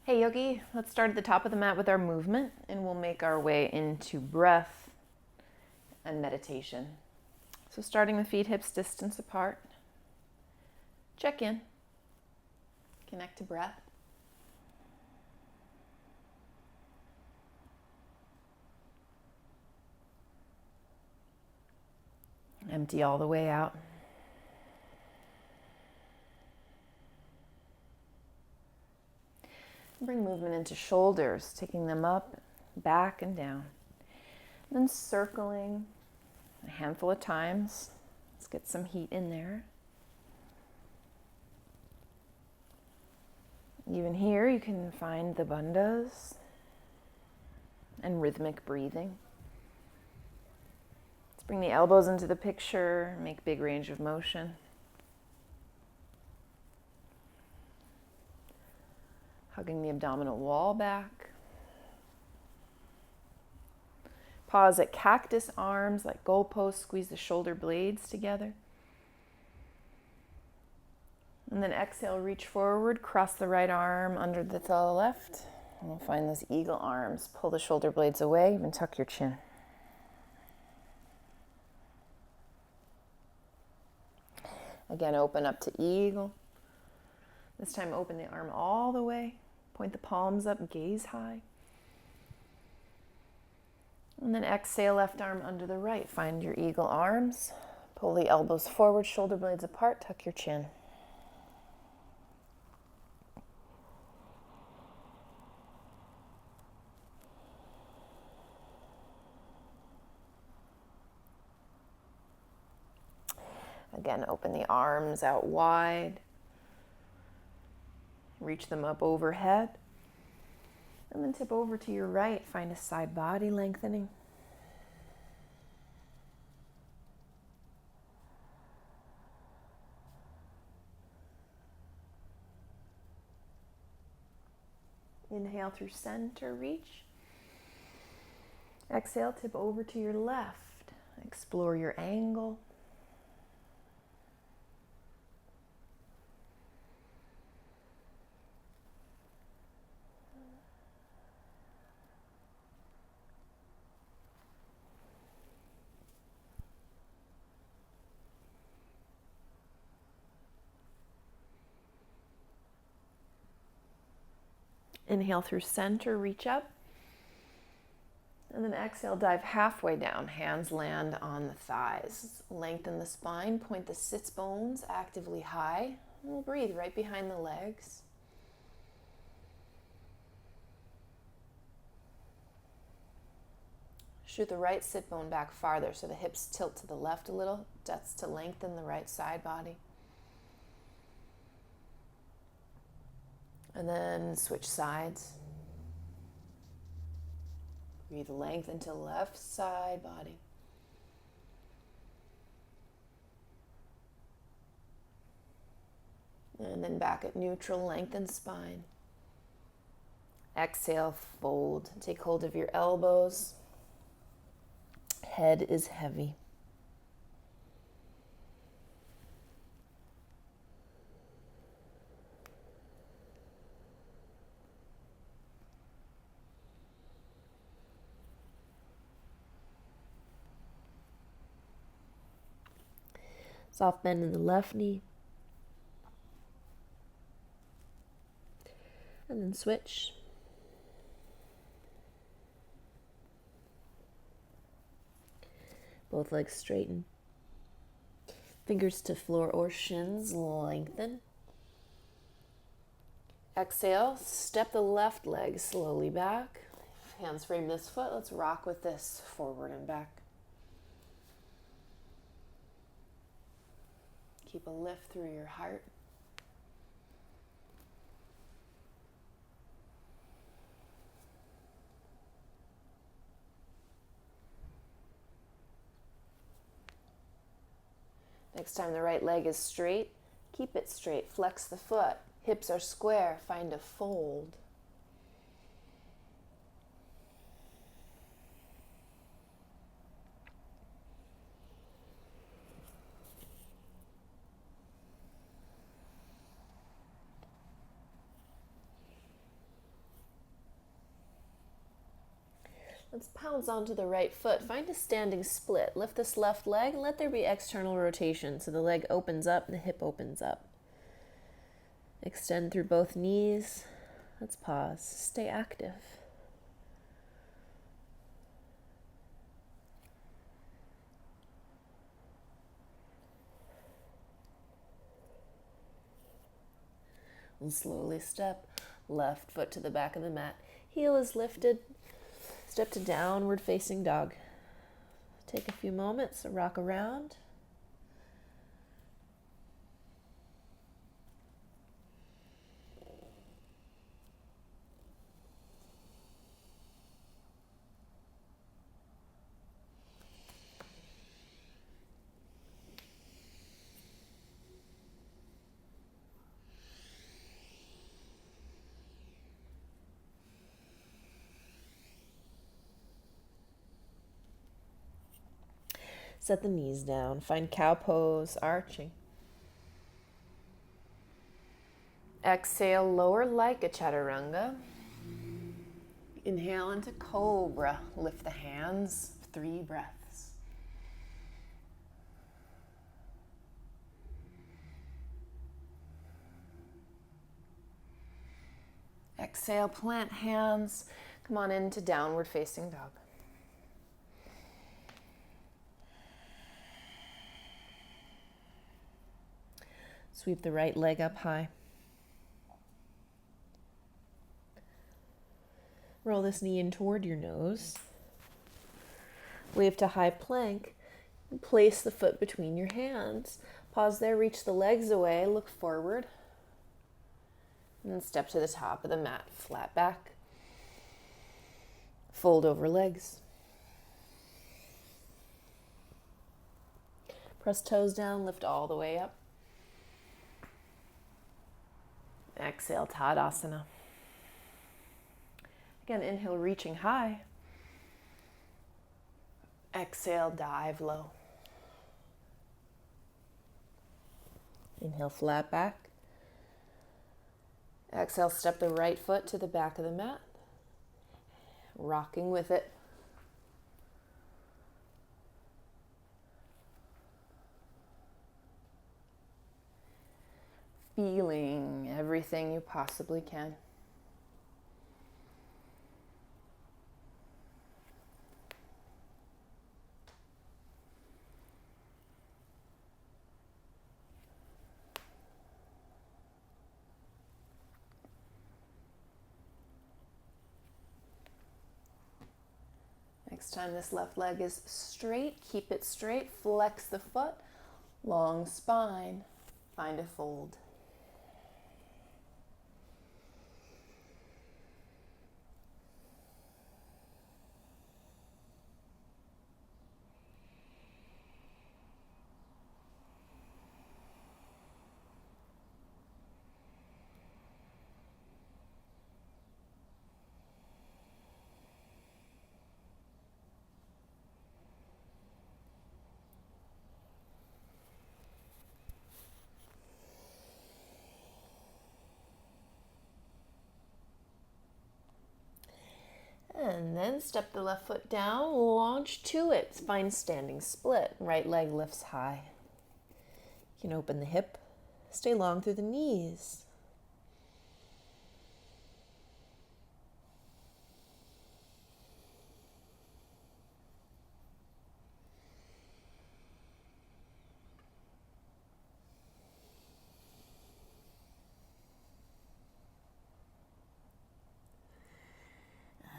Hey Yogi, let's start at the top of the mat with our movement and we'll make our way into breath and meditation. So starting with feet hips distance apart, check in, connect to breath. Empty all the way out. Bring movement into shoulders, taking them up, back, and down. And then circling a handful of times. Let's get some heat in there. Even here, you can find the bandhas and rhythmic breathing. Let's bring the elbows into the picture, make big range of motion. Hugging the abdominal wall back. Pause at cactus arms like goalposts, squeeze the shoulder blades together. And then exhale, reach forward, cross the right arm under the left. And we'll find those eagle arms. Pull the shoulder blades away, even tuck your chin. Again, open up to eagle. This time open the arm all the way. Point the palms up, gaze high. And then exhale, left arm under the right. Find your eagle arms. Pull the elbows forward, shoulder blades apart, tuck your chin. Again, open the arms out wide. Reach them up overhead. And then tip over to your right. Find a side body lengthening. Inhale through center, reach. Exhale, tip over to your left. Explore your angle. Inhale through center, reach up. And then exhale, dive halfway down. Hands land on the thighs. Lengthen the spine, point the sits bones actively high. And we'll breathe right behind the legs. Shoot the right sit bone back farther so the hips tilt to the left a little. That's to lengthen the right side body. And then switch sides. Breathe length into left side body. And then back at neutral, lengthen spine. Exhale, fold. Take hold of your elbows. Head is heavy. Soft bend in the left knee. And then switch. Both legs straighten. Fingers to floor or shins, lengthen. Exhale, step the left leg slowly back. Hands frame this foot. Let's rock with this forward and back. Keep a lift through your heart. Next time the right leg is straight, keep it straight. Flex the foot. Hips are square. Find a fold. Let's pounce onto the right foot. Find a standing split. Lift this left leg and let there be external rotation. So the leg opens up and the hip opens up. Extend through both knees. Let's pause. Stay active. And slowly step left foot to the back of the mat. Heel is lifted. Step to downward facing dog. Take a few moments to rock around. Set the knees down. Find cow pose, arching. Exhale, lower like a chaturanga. Inhale into cobra. Lift the hands, 3 breaths. Exhale, plant hands. Come on into downward facing dog. Sweep the right leg up high. Roll this knee in toward your nose. Wave to high plank. And place the foot between your hands. Pause there, reach the legs away, look forward. And then step to the top of the mat, flat back. Fold over legs. Press toes down, lift all the way up. Exhale, Tadasana. Again, inhale, reaching high. Exhale, dive low. Inhale, flat back. Exhale, step the right foot to the back of the mat. Rocking with it. Feeling everything you possibly can. Next time this left leg is straight, keep it straight, flex the foot, long spine, find a fold. And then step the left foot down, launch to it. Find standing split. Right leg lifts high. You can open the hip. Stay long through the knees.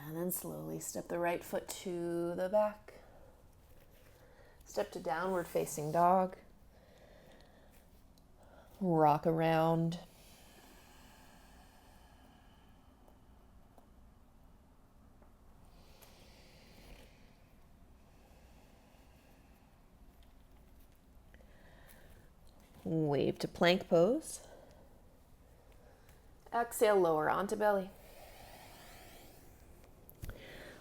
And then slowly step the right foot to the back. Step to downward facing dog. Rock around. Wave to plank pose. Exhale, lower onto belly.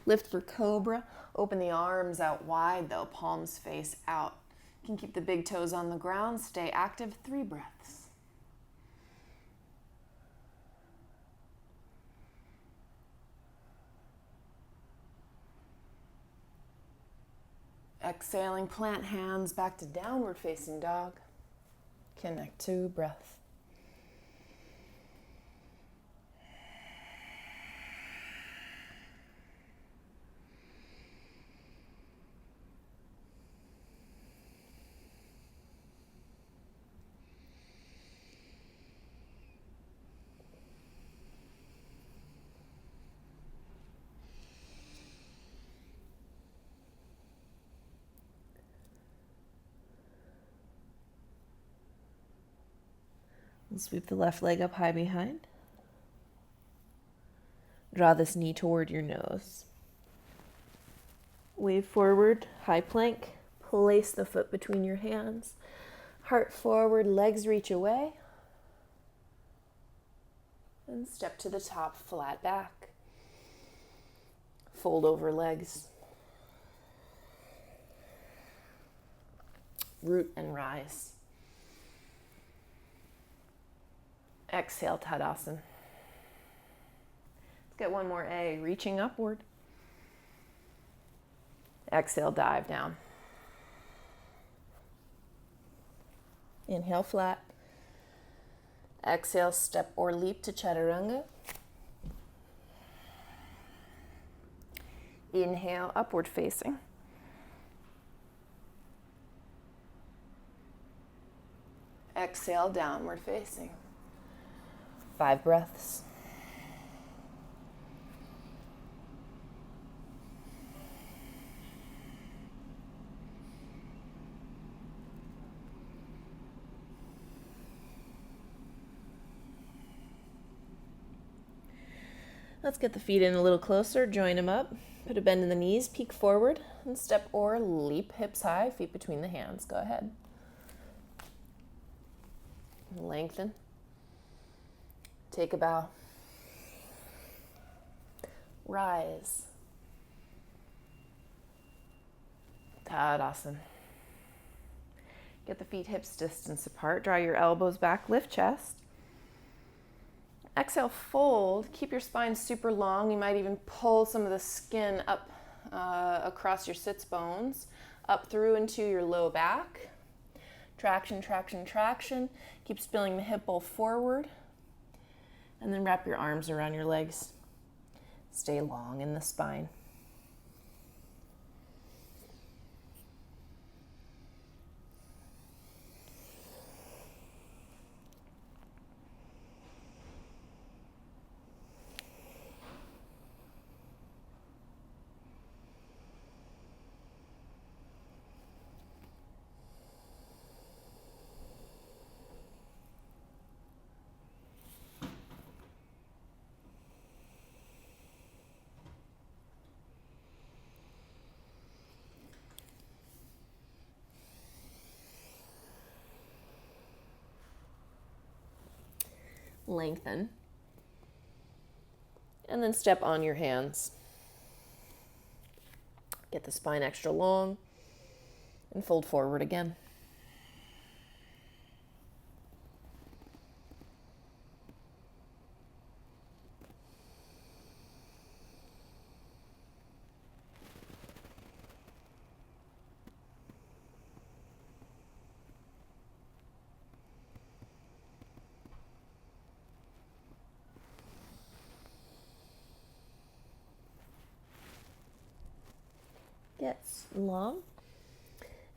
Lift for cobra. Open the arms out wide though, palms face out. You can keep the big toes on the ground. Stay active, 3 breaths. Exhaling, plant hands back to downward facing dog. Connect to breath. Sweep the left leg up high behind. Draw this knee toward your nose. Wave forward, high plank. Place the foot between your hands. Heart forward, legs reach away. And step to the top, flat back. Fold over legs. Root and rise. Exhale, Tadasana. Let's get one more A, reaching upward. Exhale, dive down. Inhale, flat. Exhale, step or leap to Chaturanga. Inhale, upward facing. Exhale, downward facing. 5 breaths. Let's get the feet in a little closer, join them up, put a bend in the knees, peek forward, and step or leap, hips high, feet between the hands. Go ahead. Lengthen. Take a bow. Rise. Tadasana. Get the feet hips distance apart. Draw your elbows back, lift chest. Exhale, fold. Keep your spine super long. You might even pull some of the skin up across your sits bones, up through into your low back. Traction, traction, traction. Keep spilling the hip bowl forward. And then wrap your arms around your legs. Stay long in the spine. Lengthen. And then step on your hands. Get the spine extra long and fold forward again. Get long.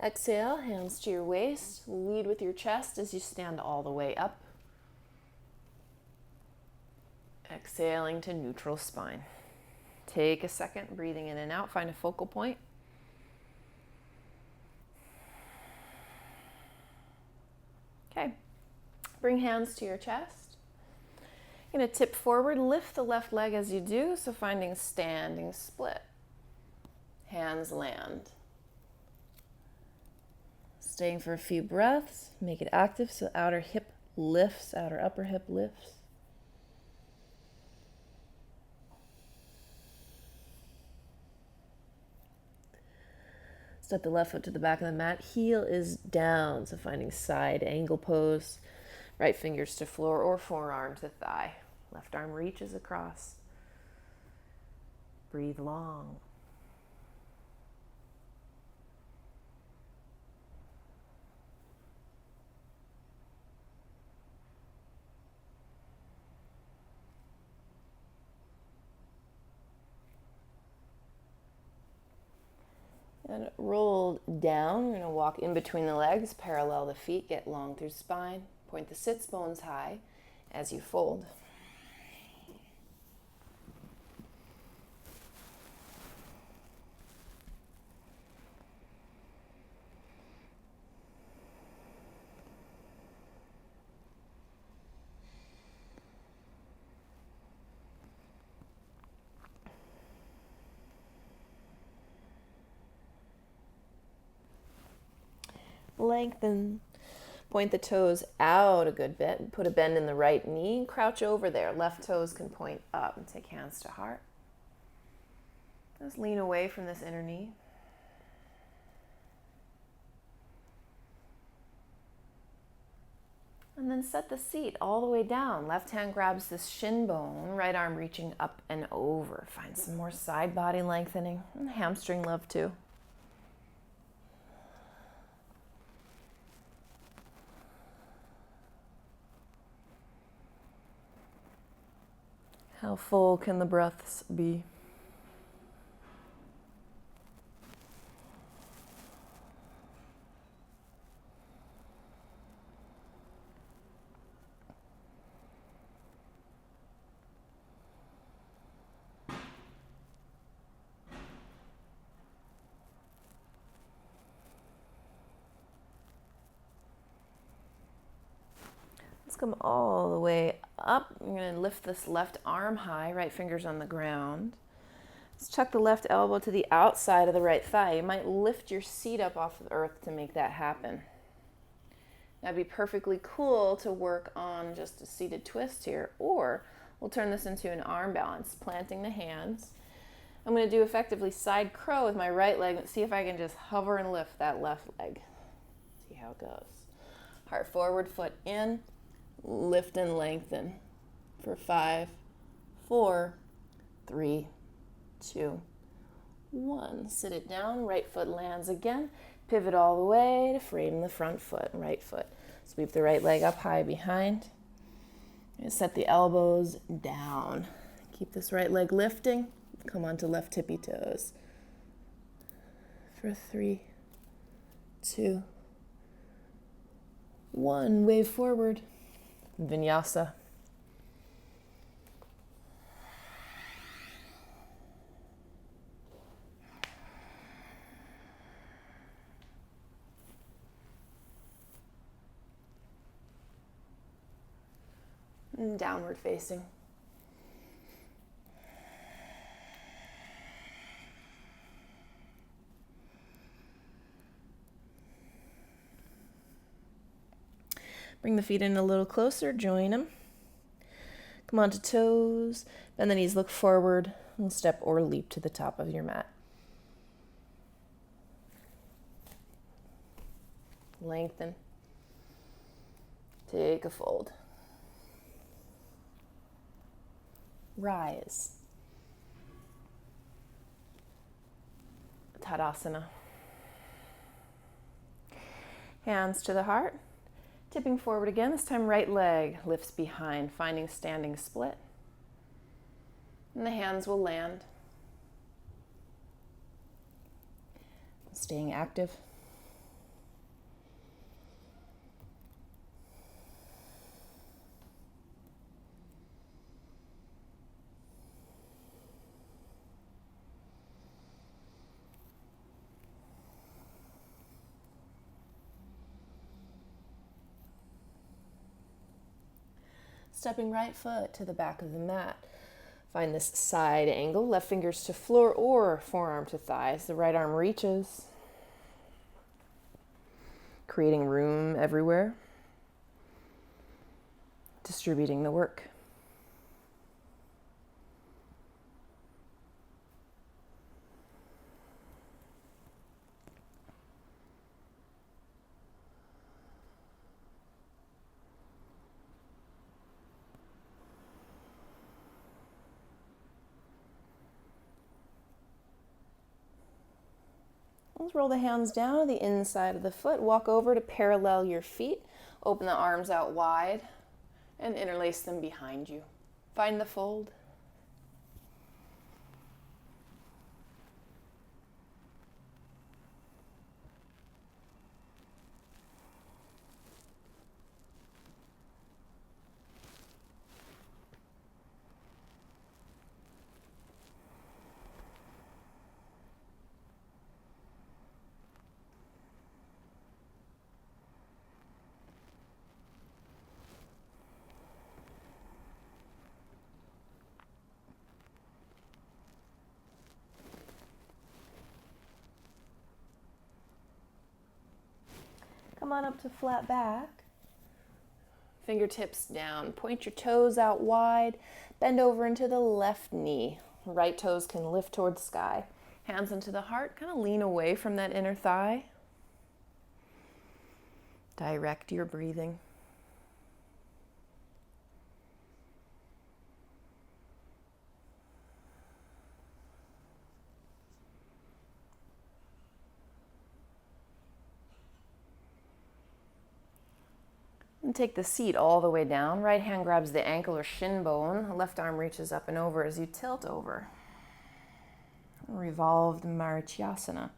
Exhale, hands to your waist. Lead with your chest as you stand all the way up. Exhaling to neutral spine. Take a second, breathing in and out. Find a focal point. Okay. Bring hands to your chest. You're going to tip forward, lift the left leg as you do, so finding standing split. Hands land. Staying for a few breaths. Make it active so outer hip lifts, outer upper hip lifts. Step the left foot to the back of the mat. Heel is down, so finding side angle pose. Right fingers to floor or forearm to thigh. Left arm reaches across. Breathe long. And roll down. We're going to walk in between the legs, parallel the feet, get long through spine. Point the sits bones high as you fold. Lengthen. Point the toes out a good bit. Put a bend in the right knee. Crouch over there. Left toes can point up and take hands to heart. Just lean away from this inner knee. And then set the seat all the way down. Left hand grabs this shin bone, right arm reaching up and over. Find some more side body lengthening. And hamstring love too. How full can the breaths be? Let's come all the way up. You're going to lift this left arm high, right finger's on the ground. Let's tuck the left elbow to the outside of the right thigh. You might lift your seat up off the earth to make that happen. That'd be perfectly cool to work on just a seated twist here, or we'll turn this into an arm balance, planting the hands. I'm going to do effectively side crow with my right leg. Let's see if I can just hover and lift that left leg. See how it goes. Heart forward, foot in. Lift and lengthen for 5, 4, 3, 2, 1. Sit it down. Right foot lands again. Pivot all the way to frame the front foot. Right foot. Sweep the right leg up high behind. And set the elbows down. Keep this right leg lifting. Come onto left tippy toes. For 3, 2, 1. Wave forward. Vinyasa. And downward facing. Bring the feet in a little closer, join them. Come onto toes, bend the knees, look forward, and step or leap to the top of your mat. Lengthen. Take a fold. Rise. Tadasana. Hands to the heart. Tipping forward again, this time right leg lifts behind, finding standing split. And the hands will land. Staying active. Stepping right foot to the back of the mat. Find this side angle, left fingers to floor or forearm to thighs. The right arm reaches, creating room everywhere, distributing the work. Let's roll the hands down to the inside of the foot. Walk over to parallel your feet. Open the arms out wide and interlace them behind you. Find the fold. Come on up to flat back. Fingertips down. Point your toes out wide. Bend over into the left knee. Right toes can lift towards sky. Hands into the heart. Kind of lean away from that inner thigh. Direct your breathing. And take the seat all the way down. Right hand grabs the ankle or shin bone. Left arm reaches up and over as you tilt over. Revolved Marichyasana.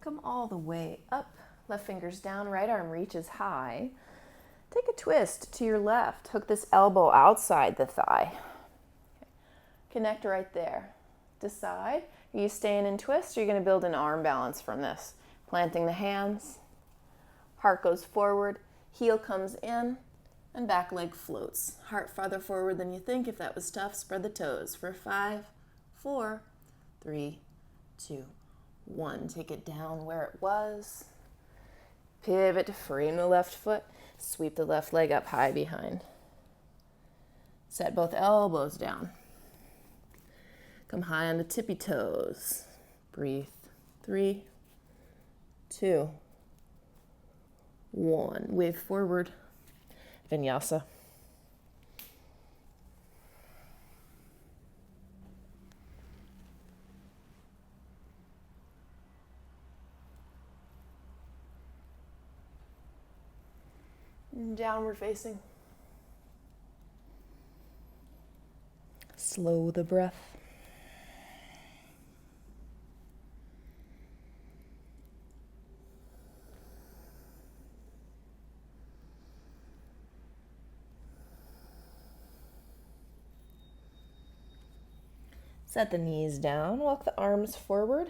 Come all the way up. Left finger's down, right arm reaches high. Take a twist to your left. Hook this elbow outside the thigh. Connect right there. Decide, are you staying in twist or are you going to build an arm balance from this? Planting the hands, heart goes forward, heel comes in, and back leg floats. Heart farther forward than you think. If that was tough, spread the toes for 5, 4, 3, 2, 1. Take it down where it was. Pivot to frame the left foot. Sweep the left leg up high behind. Set both elbows down. Come high on the tippy toes. Breathe. 3, 2, 1. Wave forward. Vinyasa. Downward facing. Slow the breath. Set the knees down, walk the arms forward.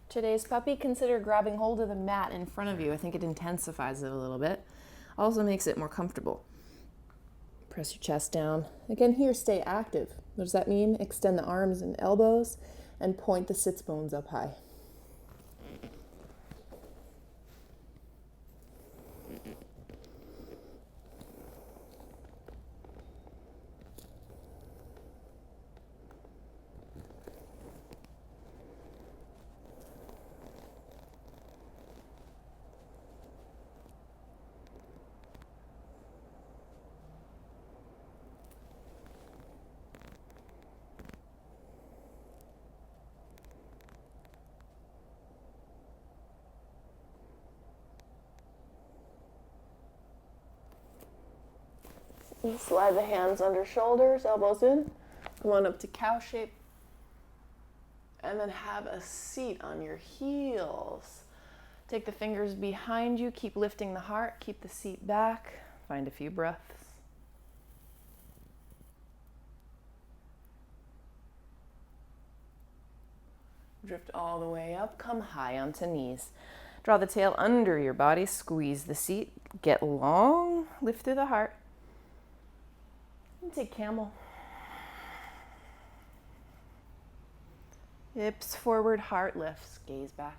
Today's puppy, consider grabbing hold of the mat in front of you. I think it intensifies it a little bit. Also makes it more comfortable. Press your chest down. Again, here, stay active. What does that mean? Extend the arms and elbows and point the sits bones up high. And slide the hands under shoulders, elbows in. Come on up to cow shape. And then have a seat on your heels. Take the fingers behind you. Keep lifting the heart. Keep the seat back. Find a few breaths. Drift all the way up. Come high onto knees. Draw the tail under your body. Squeeze the seat. Get long. Lift through the heart. And take camel. Hips forward, heart lifts, gaze back.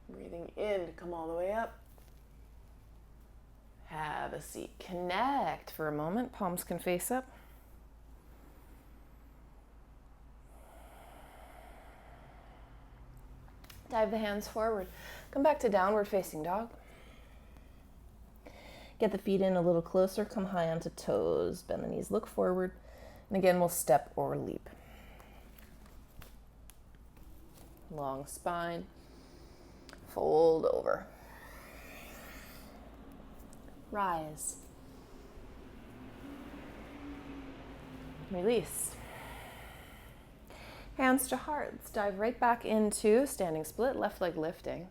Breathing in to come all the way up. Have a seat. Connect for a moment. Palms can face up. Dive the hands forward. Come back to downward facing dog. Get the feet in a little closer. Come high onto toes. Bend the knees, look forward. And again, we'll step or leap. long spine. Fold over. Rise. Release. Hands to hearts. Dive right back into standing split, left leg lifting.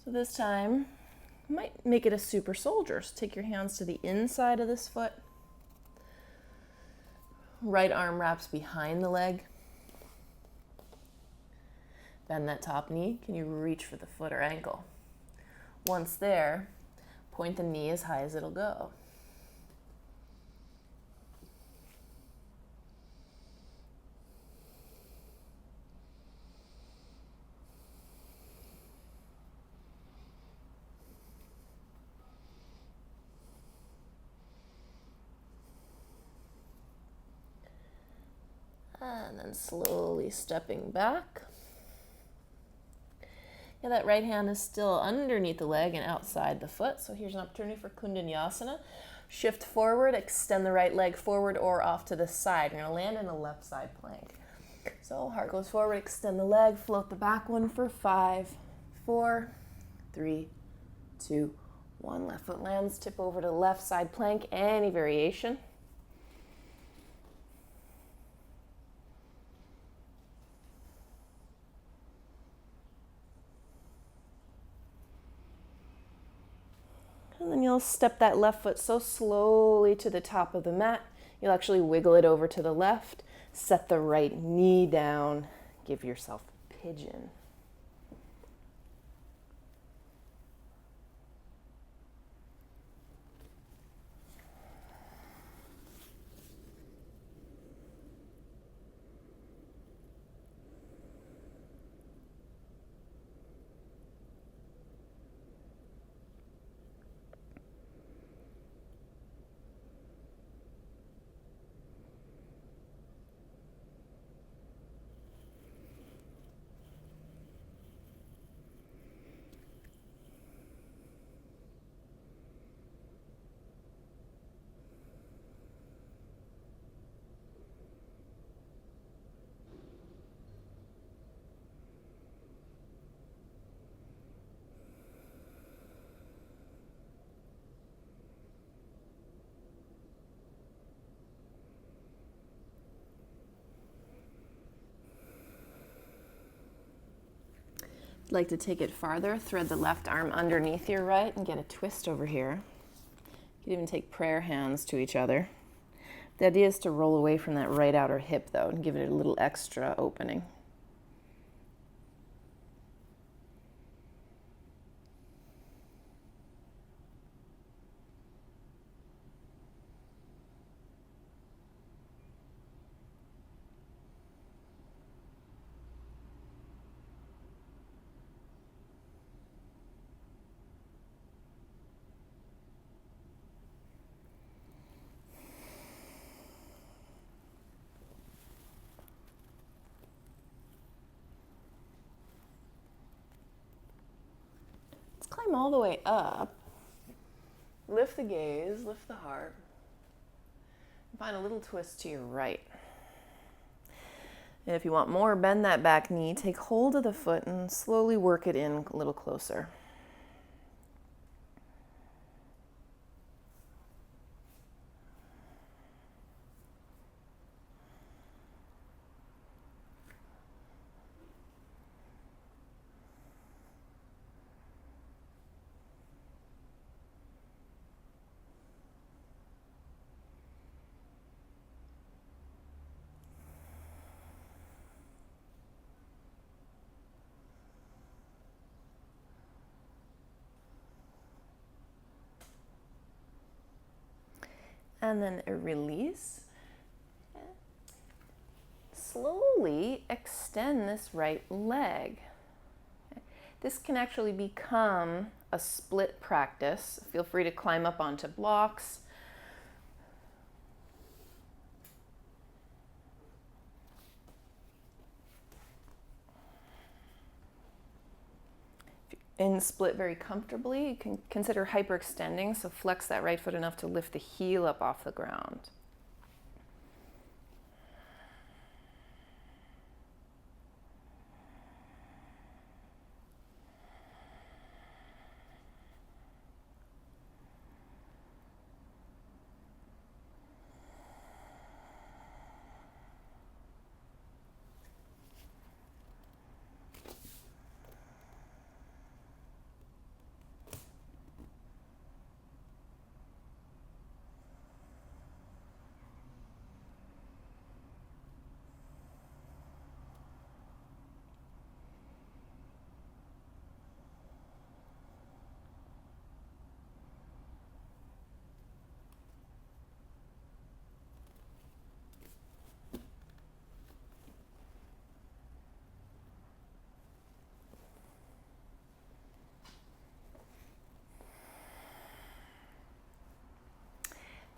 So this time, you might make it a super soldier. So take your hands to the inside of this foot. Right arm wraps behind the leg. Bend that top knee. Can you reach for the foot or ankle? Once there, point the knee as high as it'll go. And then slowly stepping back. Yeah, that right hand is still underneath the leg and outside the foot. So here's an opportunity for Kundanyasana. Shift forward, extend the right leg forward or off to the side. You're gonna land in a left side plank. So heart goes forward, extend the leg, float the back one for 5, 4, 3, 2, 1. Left foot lands, tip over to left side plank, any variation. And then you'll step that left foot so slowly to the top of the mat. You'll actually wiggle it over to the left. Set the right knee down. Give yourself pigeon. Like to take it farther, thread the left arm underneath your right and get a twist over here. You can even take prayer hands to each other. The idea is to roll away from that right outer hip though and give it a little extra opening. Climb all the way up. Lift the gaze, lift the heart. Find a little twist to your right. And if you want more, bend that back knee, take hold of the foot and slowly work it in a little closer. And then a release. Slowly extend this right leg. This can actually become a split practice. Feel free to climb up onto blocks. In split very comfortably, you can consider hyperextending, so flex that right foot enough to lift the heel up off the ground.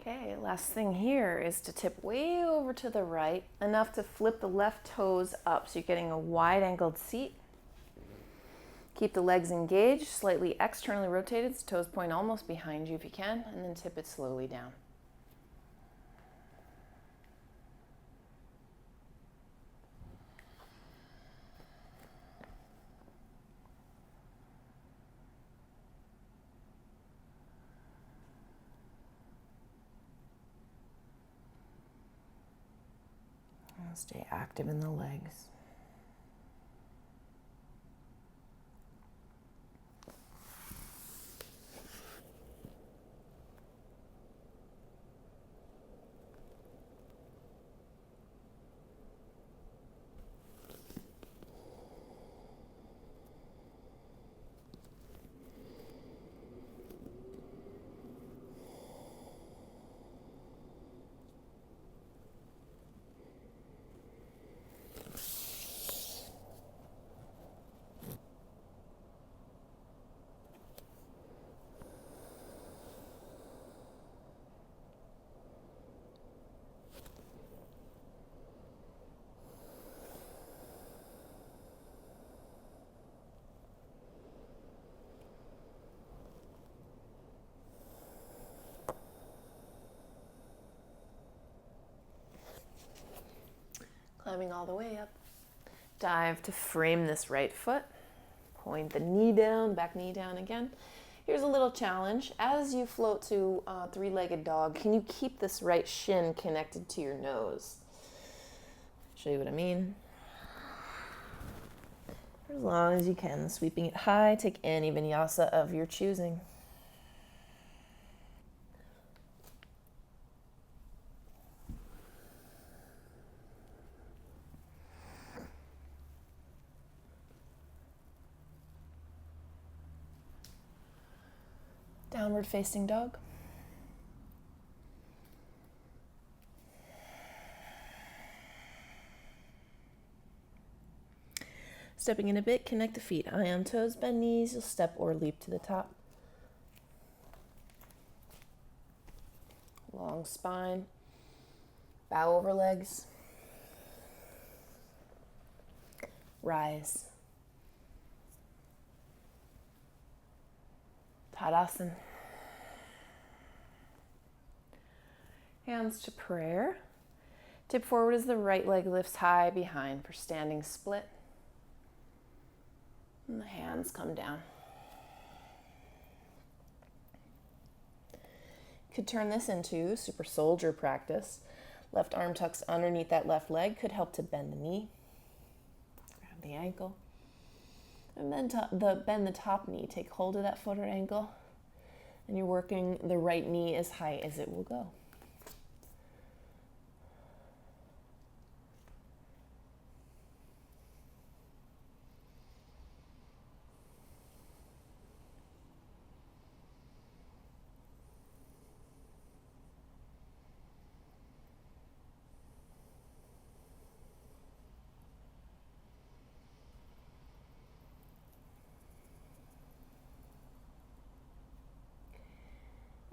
Okay, last thing here is to tip way over to the right, enough to flip the left toes up so you're getting a wide angled seat. Keep the legs engaged, slightly externally rotated, so toes point almost behind you if you can, and then tip it slowly down. And stay active in the legs. Climbing all the way up. Dive to frame this right foot. Point the knee down, back knee down again. Here's a little challenge. As you float to three-legged dog, can you keep this right shin connected to your nose? Show you what I mean. For as long as you can, sweeping it high, take any vinyasa of your choosing. Downward facing dog. Stepping in a bit, connect the feet. Eye on toes, bend knees. You'll step or leap to the top. Long spine. Bow over legs. Rise. Tadasana. Hands to prayer. Tip forward as the right leg lifts high behind for standing split. And the hands come down. Could turn this into super soldier practice. Left arm tucks underneath that left leg, could help to bend the knee. Grab the ankle. And then bend the top knee. Take hold of that foot or ankle. And you're working the right knee as high as it will go.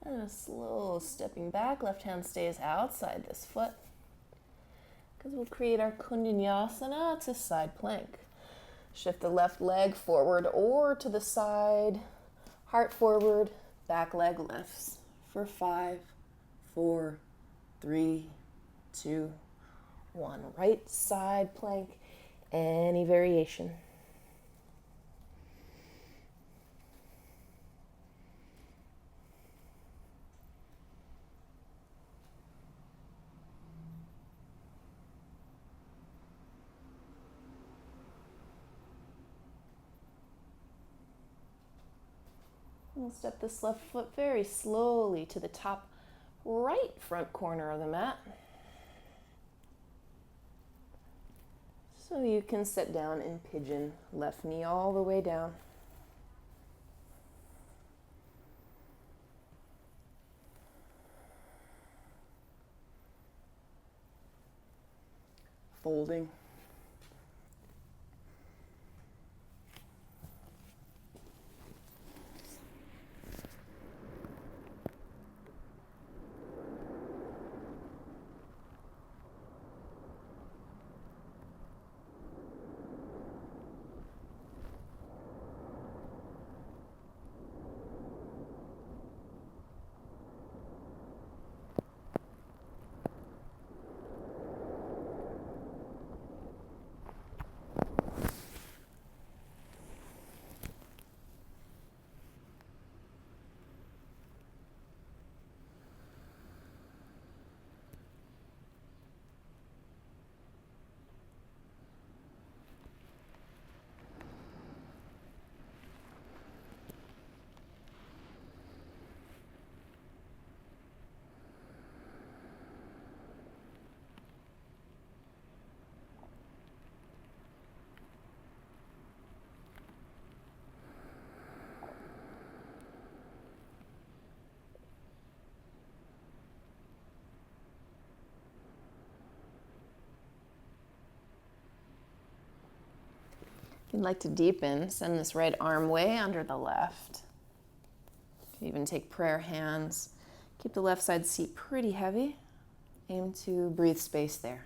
And a slow stepping back, left hand stays outside this foot. Because we'll create our Kundanyasana to side plank. Shift the left leg forward or to the side, heart forward, back leg lifts for 5, 4, 3, 2, 1. Right side plank, any variation. We'll step this left foot very slowly to the top right front corner of the mat. So you can sit down in pigeon, left knee all the way down. Folding. If you'd like to deepen, send this right arm way under the left. You can even take prayer hands. Keep the left side seat pretty heavy. Aim to breathe space there.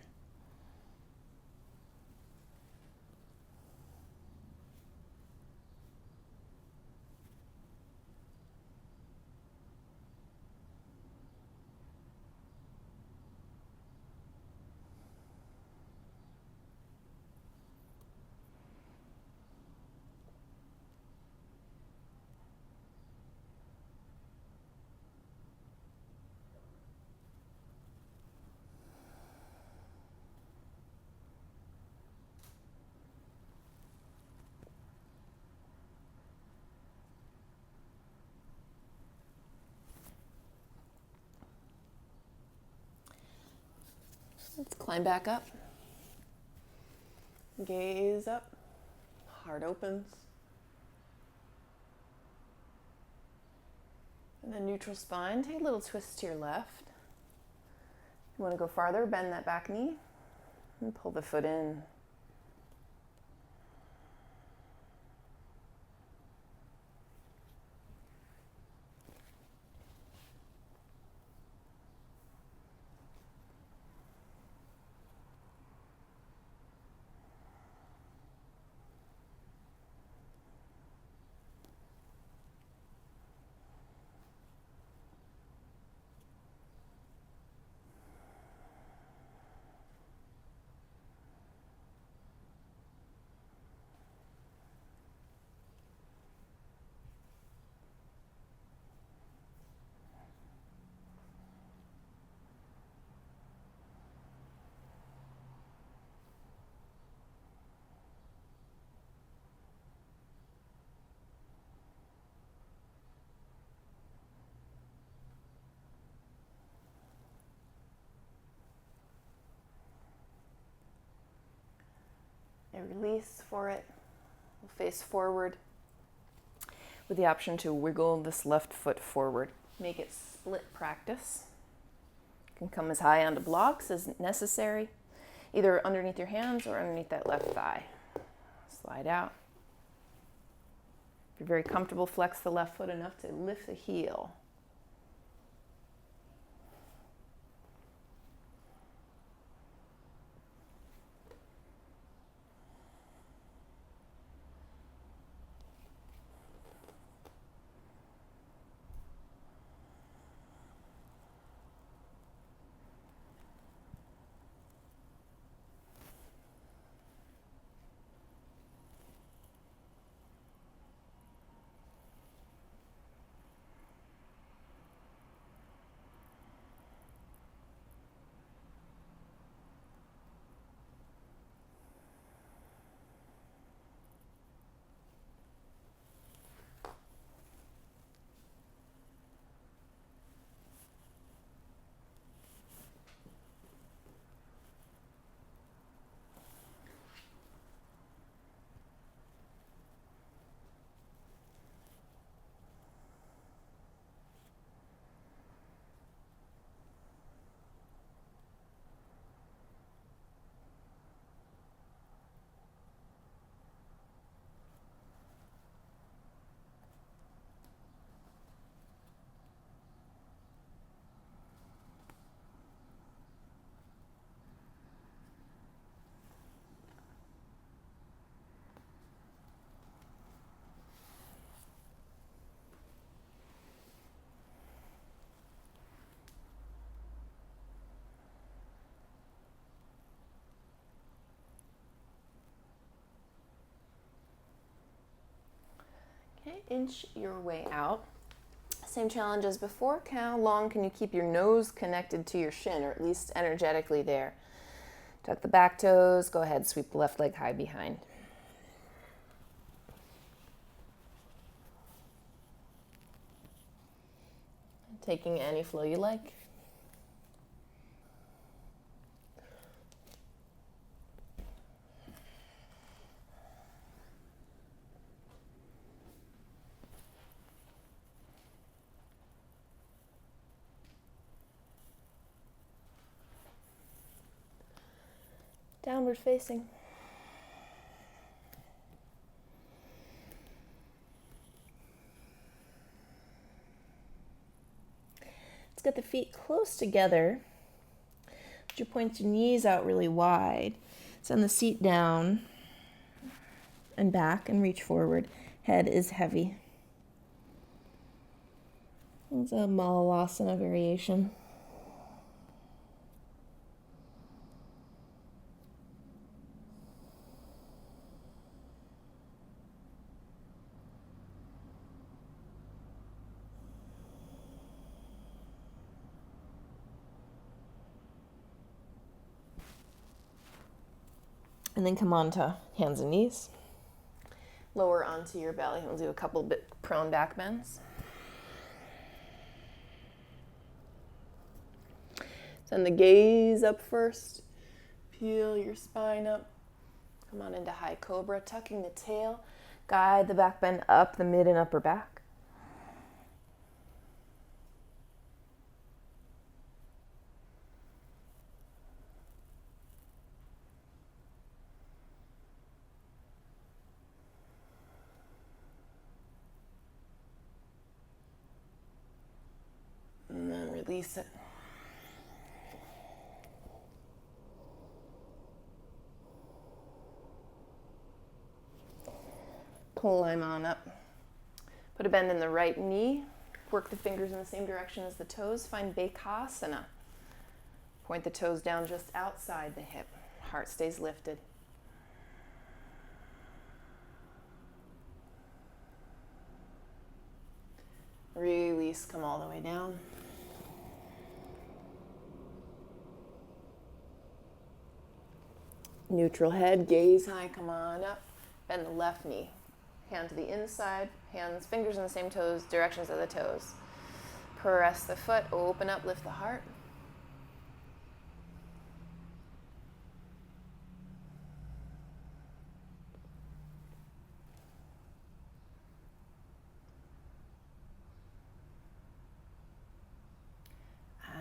Let's climb back up. Gaze up. Heart opens. And then neutral spine. Take a little twist to your left. If you want to go farther, bend that back knee and pull the foot in. And release for it. We'll face forward with the option to wiggle this left foot forward. Make it split practice. You can come as high onto blocks as necessary, either underneath your hands or underneath that left thigh. Slide out. If you're very comfortable, flex the left foot enough to lift the heel. Okay, inch your way out. Same challenge as before. How long can you keep your nose connected to your shin, or at least energetically there? Tuck the back toes. Go ahead, sweep the left leg high behind. Taking any flow you like. Downward facing. get the feet close together. You point your knees out really wide. Send the seat down and back and reach forward. Head is heavy. It's a Malasana variation. And then come on to hands and knees. Lower onto your belly. We'll do a couple bit prone back bends. Send the gaze up first. Peel your spine up. Come on into high cobra, tucking the tail. Guide the back bend up the mid and upper back. And then release it. Climb on up. Put a bend in the right knee. Work the fingers in the same direction as the toes. Find Bakasana. Point the toes down just outside the hip. Heart stays lifted. Release, come all the way down. Neutral head, gaze high, come on up. Bend the left knee. Hand to the inside, hands, fingers in the same toes, directions of the toes. Press the foot, open up, lift the heart.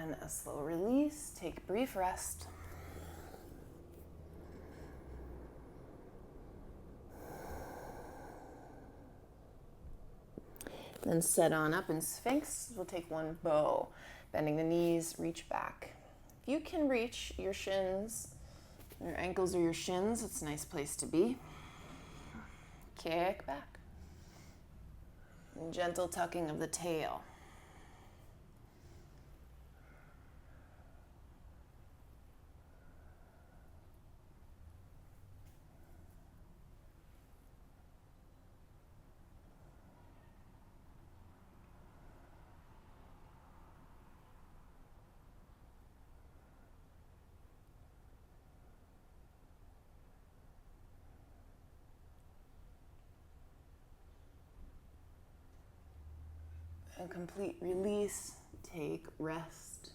And a slow release, take a brief rest. Then set on up in Sphinx. We'll take one bow. Bending the knees, reach back. If you can reach your shins, your ankles or your shins, it's a nice place to be. Kick back. And gentle tucking of the tail. A complete release, take rest.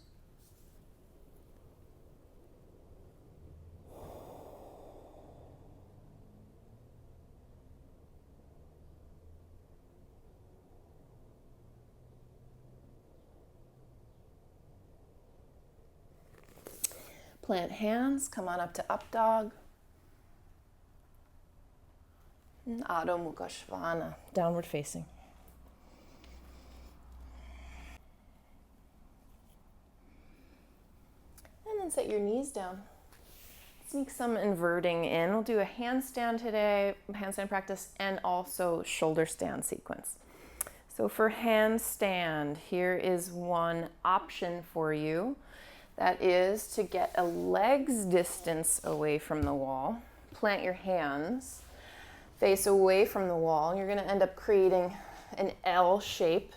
Plant hands, come on up to up dog. Adho Mukha Svanasana, downward facing. And then set your knees down. Sneak some inverting in. We'll do a handstand today, handstand practice, and also shoulder stand sequence. So for handstand, here is one option for you. That is to get a leg's distance away from the wall. Plant your hands, face away from the wall. You're going to end up creating an L shape.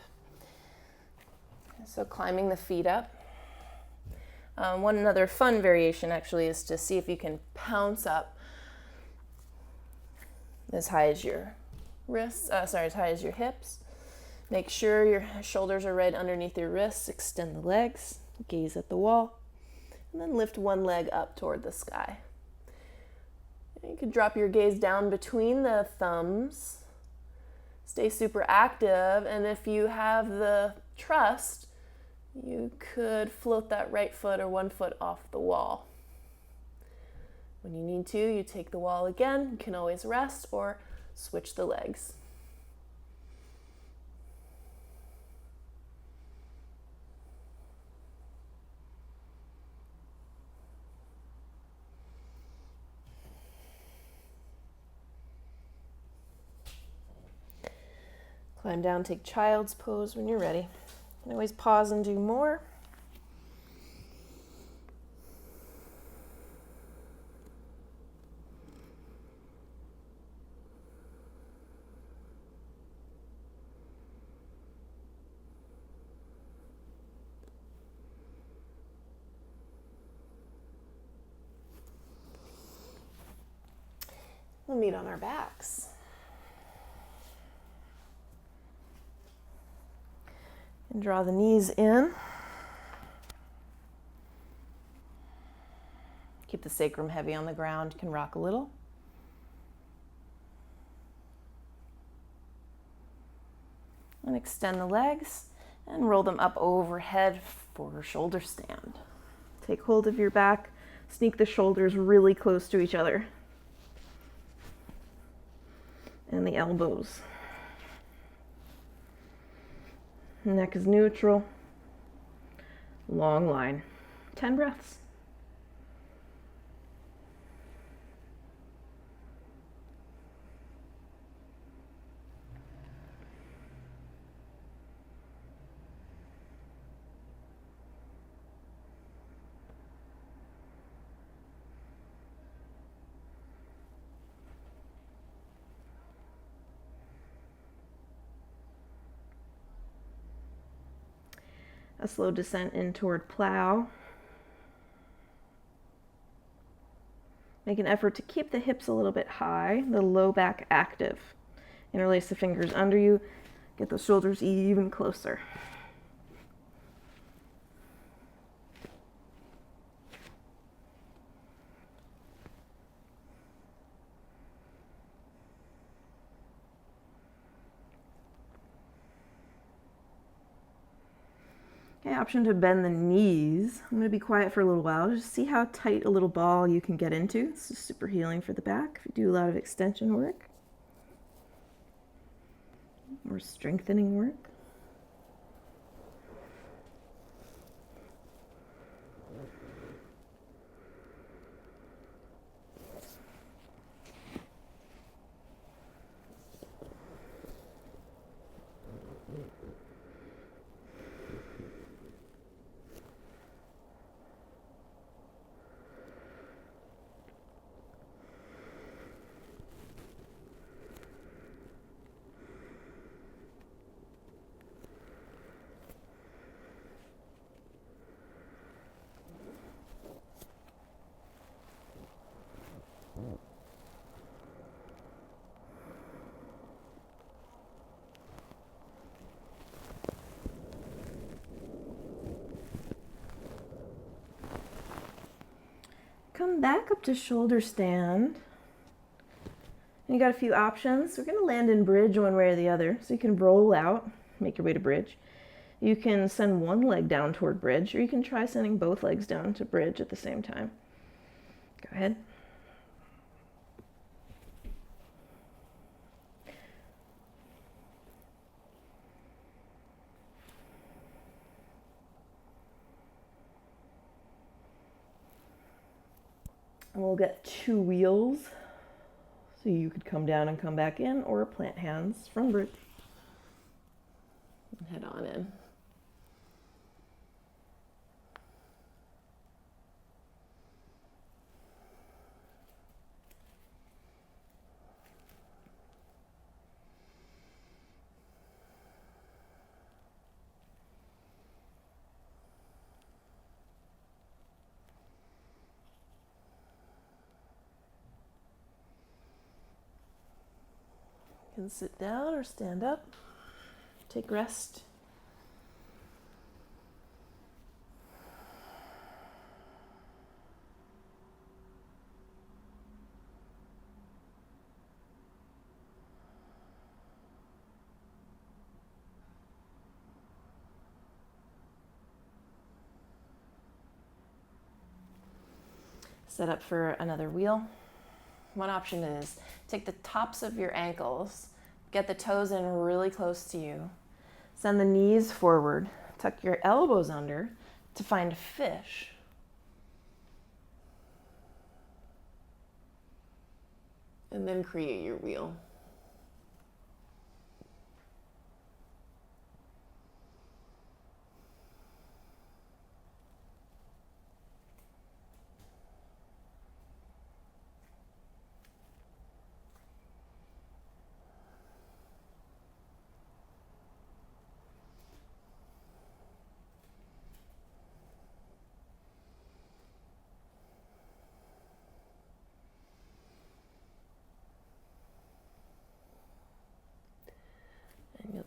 So climbing the feet up. One another fun variation actually is to see if you can pounce up as high as your wrists, as high as your hips. Make sure your shoulders are right underneath your wrists. Extend the legs, gaze at the wall, and then lift one leg up toward the sky. You can drop your gaze down between the thumbs. Stay super active, and if you have the trust, you could float that right foot or one foot off the wall. When you need to, you take the wall again. You can always rest or switch the legs. Climb down, take child's pose when you're ready. You can always pause and do more. We'll meet on our backs. And draw the knees in. Keep the sacrum heavy on the ground. You can rock a little. And extend the legs and roll them up overhead for shoulder stand. Take hold of your back. Sneak the shoulders really close to each other. And the elbows. Neck is neutral. Long line. 10 breaths. A slow descent in toward plow. Make an effort to keep the hips a little bit high, the low back active. Interlace the fingers under you. Get those shoulders even closer. Okay, option to bend the knees. I'm going to be quiet for a little while. Just see how tight a little ball you can get into. This is super healing for the back if you do a lot of extension work or strengthening work. Come back up to shoulder stand. And you got a few options. We're going to land in bridge one way or the other. So you can roll out, make your way to bridge. You can send one leg down toward bridge, or you can try sending both legs down to bridge at the same time. Go ahead. And we'll get 2 wheels. So you could come down and come back in, or plant hands from bridge. And head on in. You can sit down or stand up. Take rest. Set up for another wheel. One option is take the tops of your ankles, get the toes in really close to you, send the knees forward, tuck your elbows under to find fish. And then create your wheel.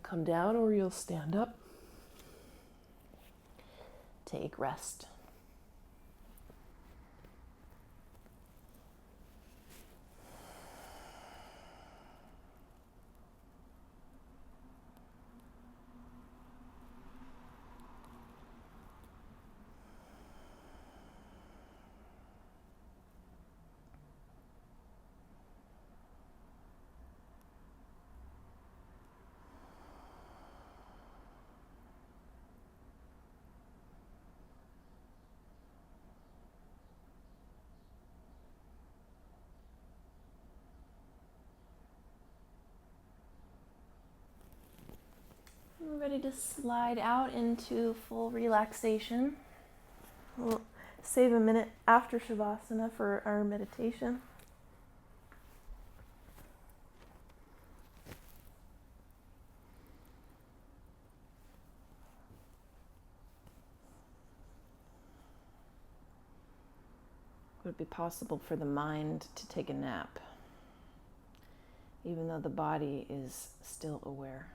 come down or you'll stand up. Take rest. We're ready to slide out into full relaxation. We'll save a minute after Shavasana for our meditation. Would it be possible for the mind to take a nap, even though the body is still aware?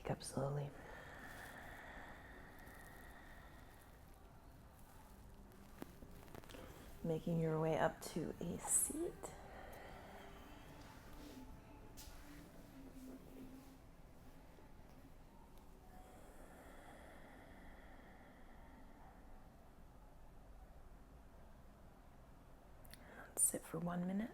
Wake up slowly. Making your way up to a seat. Sit for 1 minute.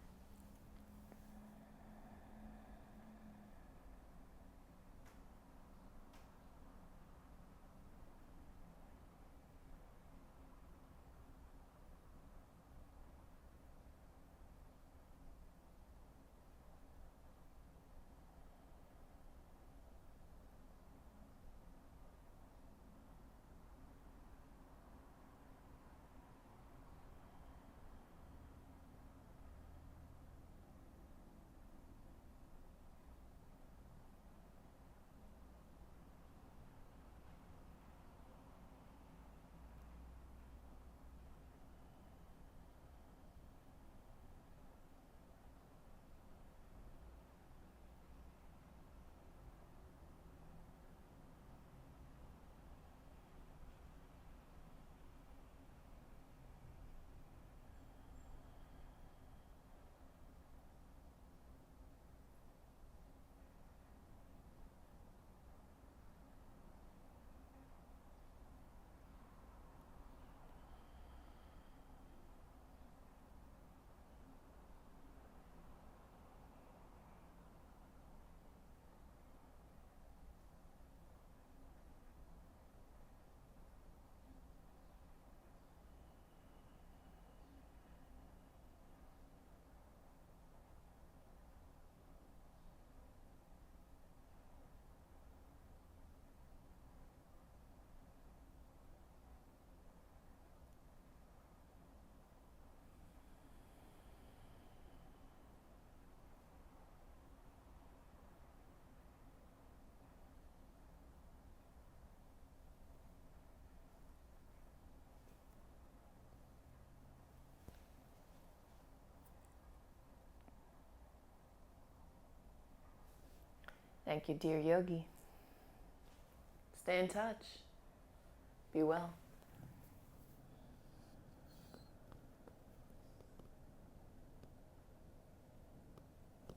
Thank you, dear yogi. Stay in touch. Be well.